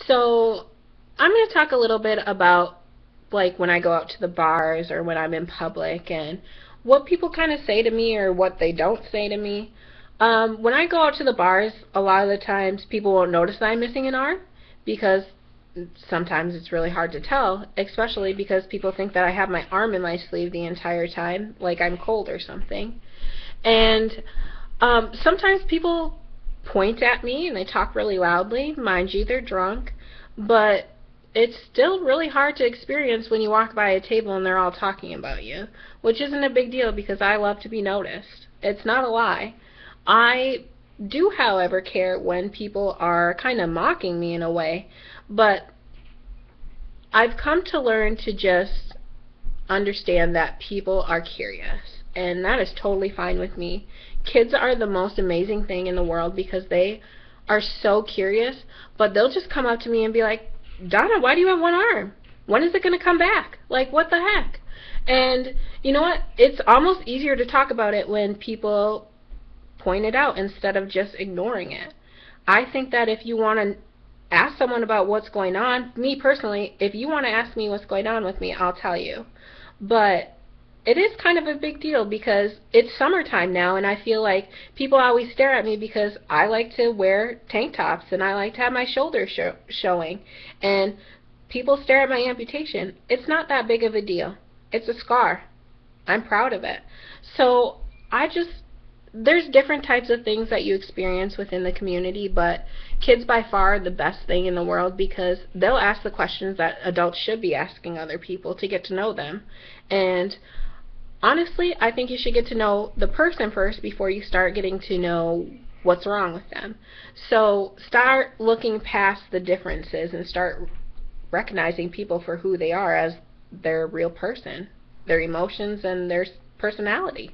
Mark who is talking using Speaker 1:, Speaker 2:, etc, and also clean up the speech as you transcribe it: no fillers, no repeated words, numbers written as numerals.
Speaker 1: So I'm going to talk a little bit about like when I go out to the bars or when I'm in public and what people kind of say to me or what they don't say to me. When I go out to the bars, a lot of the times people won't notice that I'm missing an arm because sometimes it's really hard to tell, especially because people think that I have my arm in my sleeve the entire time, like I'm cold or something. And sometimes people point at me and they talk really loudly. Mind you, they're drunk. But it's still really hard to experience when you walk by a table and they're all talking about you, which isn't a big deal because I love to be noticed. It's not a lie. I do, however, care when people are kind of mocking me in a way, but I've come to learn to just understand that people are curious, and that is totally fine with me. Kids are the most amazing thing in the world because they are so curious, but they'll just come up to me and be like, Donna, why do you have one arm? When is it going to come back? Like, what the heck? And you know what? It's almost easier to talk about it when people point it out instead of just ignoring it. I think that if you want to ask someone about what's going on, me personally, if you want to ask me what's going on with me, I'll tell you. But it is kind of a big deal because it's summertime now and I feel like people always stare at me because I like to wear tank tops and I like to have my shoulders showing, and people stare at my amputation. It's not that big of a deal. It's a scar. I'm proud of it. So I just there's different types of things that you experience within the community, but kids by far are the best thing in the world because they'll ask the questions that adults should be asking other people to get to know them. And honestly, I think you should get to know the person first before you start getting to know what's wrong with them. So start looking past the differences and start recognizing people for who they are as their real person, their emotions and their personality.